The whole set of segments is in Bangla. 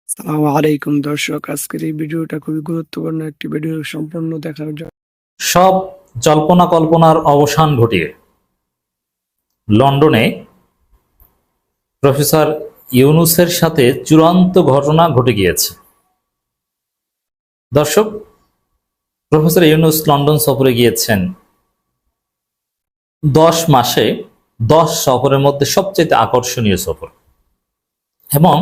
আসসালামু আলাইকুম দর্শক, আজকের এই ভিডিওটা খুবই গুরুত্বপূর্ণ একটি ভিডিও। সম্পূর্ণ দেখার জন্য সব জল্পনা কল্পনার অবসান ঘটিয়ে লন্ডনে প্রফেসর ইউনূসের সাথে চূড়ান্ত ঘটনা ঘটে গিয়েছে। দর্শক, প্রফেসর ইউনূস লন্ডন সফরে গিয়েছেন। 10 মাসে 10 সফরের মধ্যে সবচেয়ে আকর্ষণীয় সফর, এবং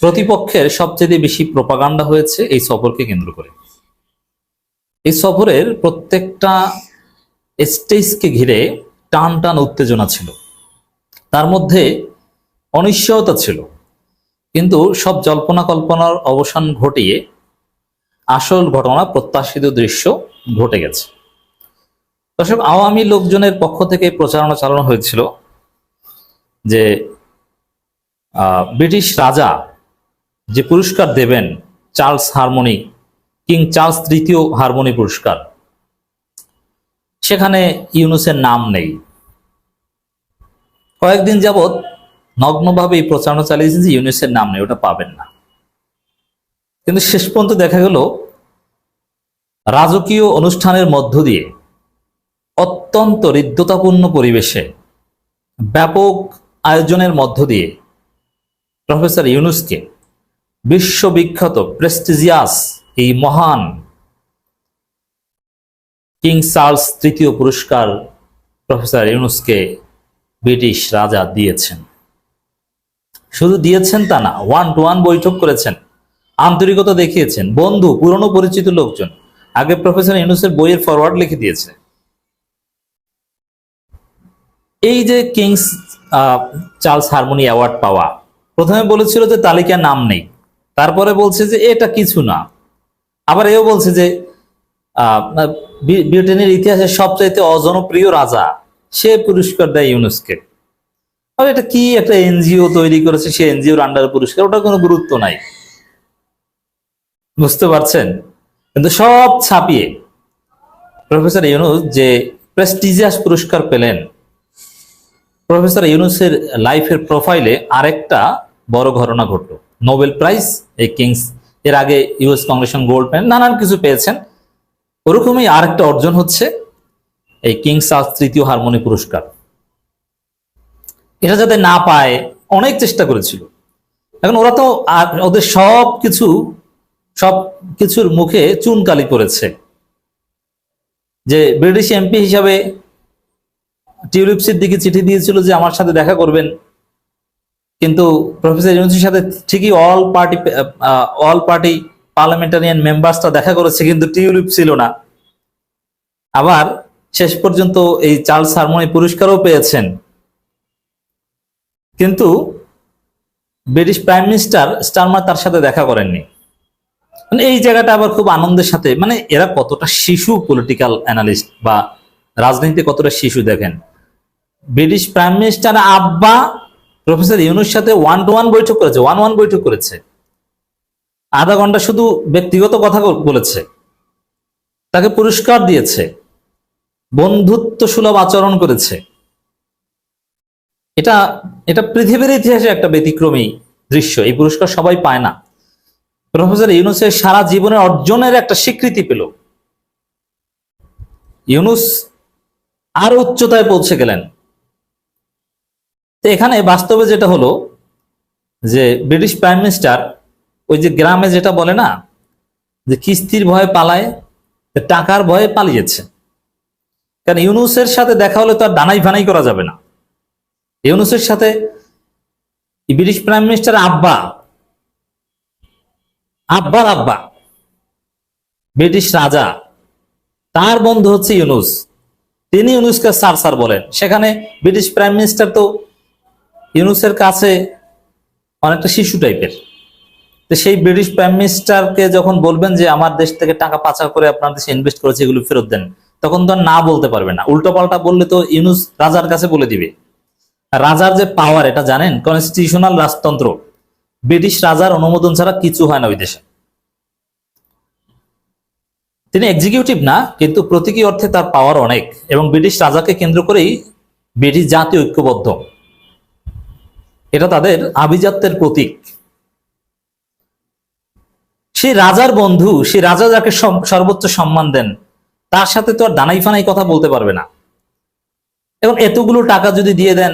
প্রতিপক্ষের সবচেয়ে বেশি প্রোপাগান্ডা হয়েছে এই সফরকে কেন্দ্র করে। এই সফরের প্রত্যেকটা স্টেজকে ঘিরে টান টান উত্তেজনা ছিল, তার মধ্যে অনিশ্চয়তা ছিল, কিন্তু সব জল্পনা কল্পনার অবসান ঘটিয়ে আসল ঘটনা, প্রত্যাশিত দৃশ্য ঘটে গেছে। দর্শক, আওয়ামী লোকজনের পক্ষ থেকে প্রচারণা চালানো হয়েছিল যে ব্রিটিশ রাজা যে পুরস্কার দেবেন, চার্লস হারমোনি, কিং চার্লস তৃতীয় হারমোনি পুরস্কার, সেখানে ইউনূসের নাম নেই। কয়েকদিন যাবৎ নগ্নভাবে এই প্রচারণা চালিয়েছেন যে ইউনূসের নাম নেই, ওটা পাবেন না। কিন্তু শেষ পর্যন্ত দেখা গেল রাজকীয় অনুষ্ঠানের মধ্য দিয়ে, অত্যন্ত হৃদ্যতাপূর্ণ পরিবেশে, ব্যাপক আয়োজনের মধ্য দিয়ে প্রফেসর ইউনূসকে বিশ্ববিখ্যাত প্রেস্টিজিয়াস এই মহান কিং চার্লস তৃতীয় পুরস্কার প্রফেসর ইউনূসকে ব্রিটিশ রাজা দিয়েছেন। শুধু দিয়েছেন তা না, 1-to-1 বৈঠক করেছেন, আন্তরিকতা দেখিয়েছেন। বন্ধু, পুরনো পরিচিত লোকজন, আগে প্রফেসর ইউনূসের বইয়ের ফরওয়ার্ড লিখে দিয়েছে। এই যে কিংস চার্লস হারমোনি অ্যাওয়ার্ড পাওয়া, প্রথমে বলেছিল যে তালিকায় নাম নেই, তারপরে বলছে যে এটা কিছু না, আবার এও বলছে যে ব্রিটেনের ইতিহাসে সবচাইতে অজনপ্রিয় রাজা, সে পুরস্কার দেয় ইউনূসকে। আর এটা কি একটা এনজিও তৈরি করেছে, সে এনজিওর আন্ডারে পুরস্কার, ওটার কোনো গুরুত্ব নাই, বুঝতে পারছেন? কিন্তু সব ছাপিয়ে প্রফেসর ইউনূস যে প্রেস্টিজিয়াস পুরস্কার পেলেন, প্রফেসর ইউনূসের লাইফের প্রোফাইলে আরেকটা বড় ঘটনা ঘটল। নোবেল প্রাইজ, এই কিংস, এর আগে ইউএস কংগ্রেশন গোল্ড মেডেল, নানান কিছু পেয়েছেন। ওরকমই আরেকটা অর্জন হচ্ছে এই কিং চার্লস তৃতীয় হারমোনি পুরস্কার। এটা যাতে না পায় অনেক চেষ্টা করেছিল। এখন ওরা তো ওদের সব কিছুর মুখে চুনকালি করেছে। যে ব্রিটিশ এমপি হিসাবে টিউলিপ সিদ্দিকী চিঠি দিয়েছিল যে আমার সাথে দেখা করবেন, কিন্তু প্রফেসর ইউনূসের সাথে ঠিকই অল পার্টি পার্লামেন্টারিয়ান মেম্বার্সটা দেখা করেছে, কিন্তু টিউলিপ ছিল না। আবার শেষ পর্যন্ত এই চার্লস হারমোনি পুরস্কারও পেয়েছেন, কিন্তু ব্রিটিশ প্রাইম মিনিস্টার স্টারমার তার সাথে দেখা করেননি। মানে এই জায়গাটা আবার খুব আনন্দের সাথে, মানে এরা কতটা শিশু পলিটিক্যাল অ্যানালিস্ট বা রাজনীতি কতটা শিশু দেখেন। ব্রিটিশ প্রাইম মিনিস্টার আব্বা প্রফেসর ইউনূসের সাথে 1-to-1 বৈঠক করেছে, 1-1 বৈঠক করেছে, আধা ঘন্টা শুধু ব্যক্তিগত কথা বলেছে, তাকে পুরস্কার দিয়েছে, বন্ধুত্ব সুলভ আচরণ করেছে। এটা পৃথিবীর ইতিহাসে একটা ব্যতিক্রমী দৃশ্য। এই পুরস্কার সবাই পায় না। প্রফেসর ইউনূসের সারা জীবনের অর্জনের একটা স্বীকৃতি পেল। ইউনূস আরো উচ্চতায় পৌঁছে গেলেন। তো এখানে বাস্তবে যেটা হলো যে ব্রিটিশ প্রাইম মিনিস্টার, ওই যে গ্রামে যেটা বলে না যে কিস্তির ভয়ে পালায়, টাকার ভয়ে পালিয়েছে। কারণ ইউনূসের সাথে দেখা হলে তো আর ডানাই ফানাই করা যাবে না। ইউনূসের সাথে ব্রিটিশ প্রাইম মিনিস্টার আব্বার আব্বা ব্রিটিশ রাজা, তার বন্ধু হচ্ছে ইউনূস, তিনি ইউনূসকে স্যার বলেন। সেখানে ব্রিটিশ প্রাইম মিনিস্টার তো ইউনূসের কাছে অনেকটা শিশু টাইপের। তো সেই ব্রিটিশ প্রাইম মিনিস্টারকে যখন বলবেন যে আমার দেশ থেকে টাকা পাচার করে আপনার দেশে ইনভেস্ট করেছে, এগুলো ফেরত দেন, তখন তো আর না বলতে পারবে না। উল্টো পাল্টা বললে তো ইউনূস রাজার কাছে বলে দিবে। রাজার যে পাওয়ার, এটা জানেন, কনস্টিটিউশনাল রাজতন্ত্র, ব্রিটিশ রাজার অনুমোদন ছাড়া কিছু হয় না ওই দেশে। তিনি এক্সিকিউটিভ না, কিন্তু প্রতীকী অর্থে তার পাওয়ার অনেক, এবং ব্রিটিশ রাজাকে কেন্দ্র করেই ব্রিটিশ জাতি ঐক্যবদ্ধ। এটা তাদের আভিজাত্যের প্রতীক। সেই রাজার বন্ধু, সেই রাজা যাকে সর্বোচ্চ সম্মান দেন, তার সাথে তো আর দানাই ফানাই কথা বলতে পারবে না। এবং এতগুলো টাকা যদি দিয়ে দেন,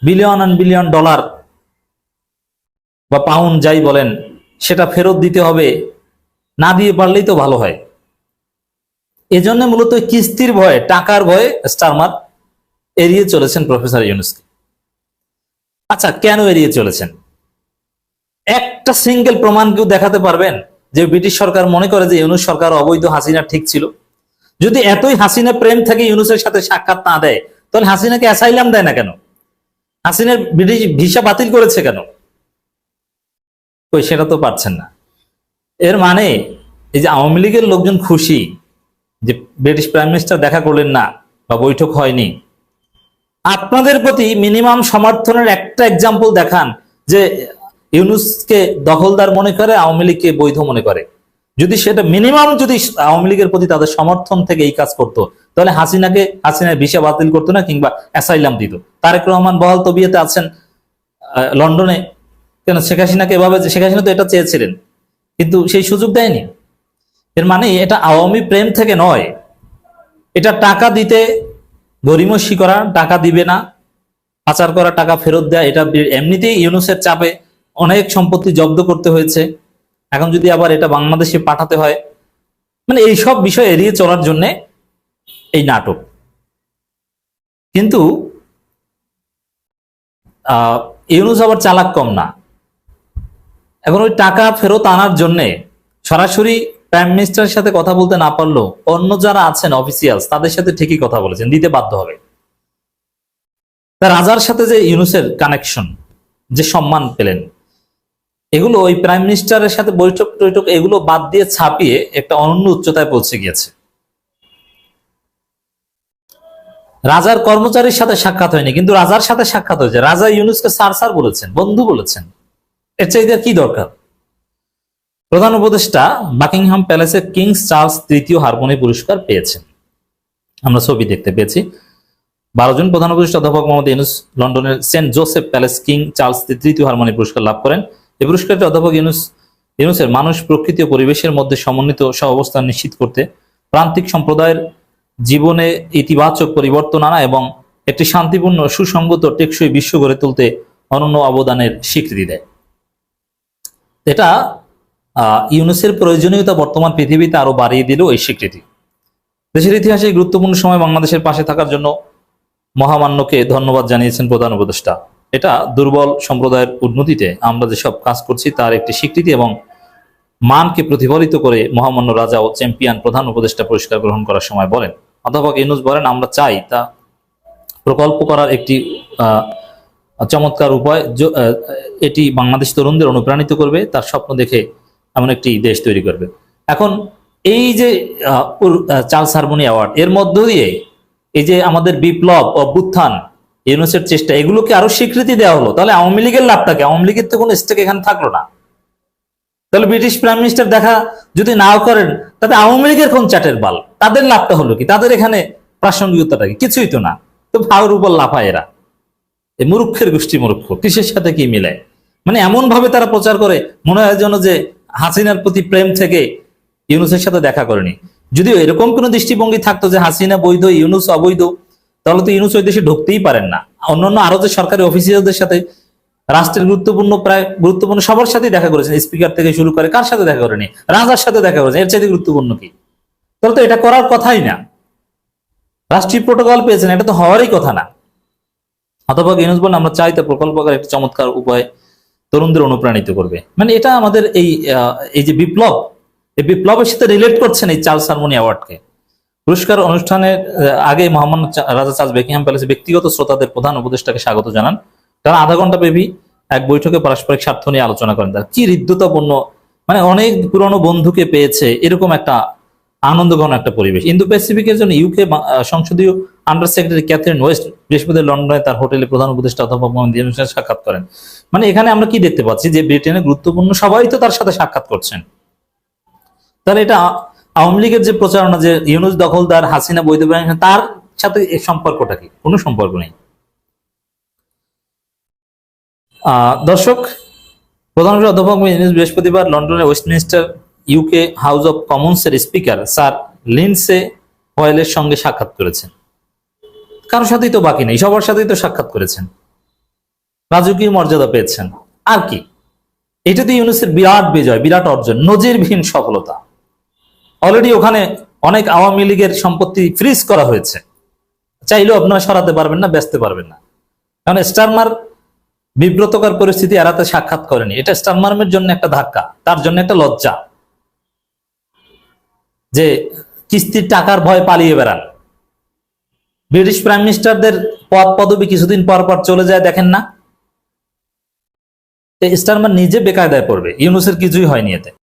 বিলিয়ন অ্যান্ড বিলিয়ন ডলার বা পাউন্ড যাই বলেন, সেটা ফেরত দিতে হবে, না দিয়ে পারলেই তো ভালো হয়। এজন্য মূলত কিস্তির ভয়ে, টাকার ভয়ে স্টারমার এড়িয়ে চলেছেন প্রফেসর ইউনূসকে। আচ্ছা, কেন এড়িয়ে চলেছেন? একটা সিঙ্গেল প্রমাণ কেউ দেখাতে পারবেন যে ব্রিটিশ সরকার মনে করে যে ইউনূস সরকার অবৈধ, হাসিনা ঠিক ছিল? যদি এতই হাসিনা প্রেম থেকে ইউনূসের সাথে সাক্ষাৎ না দেয়, তাহলে হাসিনাকে অ্যাসাইলাম দেয় না কেন? হাসিনার ব্রিটিশ ভিসা বাতিল করেছে কেন? ওই সেটা তো পারছেন না। এর মানে এই যে আওয়ামী লীগের লোকজন খুশি যে ব্রিটিশ প্রাইম মিনিস্টার দেখা করলেন না বা বৈঠক হয়নি, আপনাদের প্রতি মিনিমাম সমর্থনের একটা এক্সাম্পল দেখান যে ইউনূসকে দখলদার মনে করে, আওয়ামী লীগকে বৈধ মনে করে। যদি সেটা মিনিমাম, যদি আওয়ামী লীগের প্রতি তাদের সমর্থন থেকে এই কাজ করতো, তাহলে হাসিনার ভিসা বাতিল করতো না, কিংবা অ্যাসাইলাম দিত। তারেক রহমান বহাল তবিয়তে আছেন লন্ডনে, কেন শেখ হাসিনাকে এভাবে? শেখ হাসিনা তো এটা চেয়েছিলেন, কিন্তু সেই সুযোগ দেয়নি। এর মানে এটা আওয়ামী প্রেম থেকে নয়, এটা টাকা দিতে গরিমসি করা, টাকা দিবে না, পাচার করা টাকা ফেরত দেয়া। এটা এমনিতেই ইউনূসের চাপে অনেক সম্পত্তি জব্দ করতে হয়েছে, এখন যদি আবার এটা বাংলাদেশে পাঠাতে হয়, মানে এইসব বিষয় এড়িয়ে চলার জন্য এই নাটক। কিন্তু ইউনূস আবার চালাক কম না। এখন ওই টাকা ফেরত আনার জন্যে সরাসরি প্রাইম মিনিস্টারের সাথে কথা বলতে না পারলেও অন্য যারা আছেন অফিসিয়ালস, তাদের সাথে ঠিকই কথা বলেছেন, দিতে বাধ্য হবে। রাজার সাথে যে ইউনূসের কানেকশন, যে সম্মান পেলেন, এগুলো ওই প্রাইম মিনিস্টারের সাথে বৈঠক টৈঠক এগুলো বাদ দিয়ে ছাপিয়ে একটা অনন্য উচ্চতায় পৌঁছে গিয়েছে। রাজার কর্মচারীর সাথে সাক্ষাৎ হয়নি, কিন্তু রাজার সাথে সাক্ষাৎ হয়েছে। রাজা ইউনূসকে স্যার বলেছেন, বন্ধু বলেছেন। এর চাইতে কি দরকার? প্রধান উপদেষ্টা বাকিংহাম প্যালেসে কিংস চার্লস তৃতীয় হারমোনি পুরস্কার পেয়েছেন, আমরা ছবি দেখতে পেয়েছি। 12 জন প্রধান উপদেষ্টা অধ্যাপক মোহাম্মদ ইউনূস লন্ডনের Saint Joseph Palace King Charles তৃতীয় হারমোনি পুরস্কার লাভ করেন। এই পুরস্কারটি অধ্যাপক ইউনূসের মানুষ, প্রকৃতি ও পরিবেশের মধ্যে সমন্বিত সহাবস্থান নিশ্চিত করতে, প্রান্তিক সম্প্রদায়ের জীবনে ইতিবাচক পরিবর্তন আনা এবং একটি শান্তিপূর্ণ, সুসংগত, টেকসই বিশ্ব গড়ে তুলতে অনন্য অবদানের স্বীকৃতি দেয়। এটা ইউনূসের প্রয়োজনীয়তা বর্তমান পৃথিবীতে আরো বাড়িয়ে দিল এই স্বীকৃতি। দেশের ইতিহাসে এই গুরুত্বপূর্ণ সময় বাংলাদেশের পাশে থাকার জন্য মহামান্যকে ধন্যবাদ জানিয়েছেন প্রধান উপদেষ্টা। এটা দুর্বল সম্প্রদায়ের উন্নতিতে আমরা যেসব কাজ করছি তার একটি স্বীকৃতি এবং মানকে প্রতিফলিত করে মহামান্য রাজা ও চ্যাম্পিয়ন প্রধান উপদেষ্টা পুরস্কার গ্রহণ করার সময় বলেন। অধ্যাপক ইউনূস বলেন, আমরা চাই তা প্রকল্প করার একটি চমৎকার উপায়, এটি বাংলাদেশ তরুণদের অনুপ্রাণিত করবে, তার স্বপ্ন দেখে এমন একটি দেশ তৈরি করবে। এখন এই যে চার্লস হারমোনি অ্যাওয়ার্ড, এর মধ্য দিয়ে এই যে আমাদের বিপ্লব, অভ্যুত্থান, ইউনূসের চেষ্টা, এগুলোকে আরো স্বীকৃতি দেওয়া হলো। তাহলে আওয়ামী লীগের লাভটাকে, আওয়ামী লীগের তো কোনো স্টেক এখানে থাকলো না। তাহলে ব্রিটিশ প্রাইম মিনিস্টার দেখা যদি নাও করেন, তাতে আওয়ামী লীগের কোন চাটের বাল? তাদের লাভটা হলো কি? তাদের এখানে প্রাসঙ্গিকতাটা কি? কিছুই তো না। তো ভাবের উপর লাফায় এরা, এই মূর্খের গোষ্ঠী মূর্খ, কিসের সাথে কি মিলায়? মানে এমন ভাবে তারা প্রচার করে, মনে হয় যেন যে হাসিনার প্রতি প্রেম থেকে ইউনূসের সাথে দেখা করেনি। যদিও এরকম কোন দৃষ্টিভঙ্গি থাকতো যে হাসিনা বৈধ, ইউনূস অবৈধ, তাহলে তো ইউনূস ওই দেশে ঢুকতেই পারেন না। অন্যান্য আরো যে সরকারি অফিসিয়ালদের সাথে, রাষ্ট্রের গুরুত্বপূর্ণ সবার সাথে দেখা করেছেন, স্পিকার থেকে শুরু করে, কার সাথে দেখা করেনি? রাজার সাথে দেখা করেছেন। এর চাইতে গুরুত্বপূর্ণ কি? তাহলে তো এটা করার কথাই না। রাষ্ট্রীয় প্রোটোকল পেয়েছেন, এটা তো হওয়ারই কথা না। অধ্যাপক ইউনূস বলেন, আমরা চাই তা প্রকল্পকার একটি চমৎকার উপায় তরুণদের অনুপ্রাণিত করবে। মানে এটা আমাদের এই যে বিপ্লব, এই বিপ্লবের সাথে রিলেট করছেন এই চার্লস হারমোনি অ্যাওয়ার্ডকে। পুরস্কার অনুষ্ঠানের আগে মহামান্য রাজা চার্লস বাকিংহাম প্যালেসে ব্যক্তিগত শ্রোতাদের প্রধান উপদেষ্টাকে স্বাগত জানান। তারা আধা ঘন্টা ব্যাপী এক বৈঠকে পারস্পরিক স্বার্থ নিয়ে আলোচনা করেন। তার কি হৃদ্যতাপূর্ণ, মানে অনেক পুরনো বন্ধুকে পেয়েছে, এরকম একটা আনন্দঘন একটা পরিবেশ। ইন্দো প্যাসিফিকের জন্য ইউকে সংসদীয় আন্ডার সেক্রেটারি ক্যাথরিন ওয়েস্ট বৃহস্পতিবার লন্ডনে তার হোটেলে প্রধান উপদেষ্টা অধ্যাপক মোহাম্মদ ইউনূসের সাক্ষাৎ করেন। মানে এখানে আমরা কি দেখতে পাচ্ছি যে ব্রিটেনের গুরুত্বপূর্ণ সবাই তো তার সাথে সাক্ষাৎ করছেন। তাহলে এটা আওয়ামী লীগের যে প্রচারণা যে ইউনূস দখলদার, হাসিনা বৈধ, তার সাথে সম্পর্কটা কি? কোনো সম্পর্ক নেই। দর্শক, প্রধান অধ্যাপক ইউনূস বৃহস্পতিবার লন্ডনের ওয়েস্টমিনিস্টার ইউকে হাউস অব কমন্সের স্পিকার স্যার লিন্ডসে হোয়েলের সঙ্গে সাক্ষাৎ করেছেন। কারোর সাথেই তো বাকি নেই, সবার সাথেই তো সাক্ষাৎ করেছেন, রাজকীয় মর্যাদা পেয়েছেন। আর কি, এটাতে ইউনূসের বিরাট বিজয়, বিরাট অর্জন, নজিরবিহীন সফলতা। অলরেডি ওখানে অনেক আওয়ামী লীগের সম্পত্তি ফ্রিজ করা হয়েছে, চাইলেও আপনারা সরাতে পারবেন না, বেচতে পারবেন না। কারণ স্টারমার বিব্রতকর পরিস্থিতি এড়াতে সাক্ষাৎ করেনি। এটা স্টারমারের জন্য একটা ধাক্কা, তার জন্য একটা লজ্জা, যে কিস্তির টাকার ভয় পালিয়ে বেড়ান। ব্রিটিশ প্রাইম মিনিস্টারদের পদ পদবি কিছুদিন পর পর চলে যায়, দেখেন না? স্টারমার নিজে বেকায়দায় পড়বে, ইউনূসের কিছুই হয়নি এতে।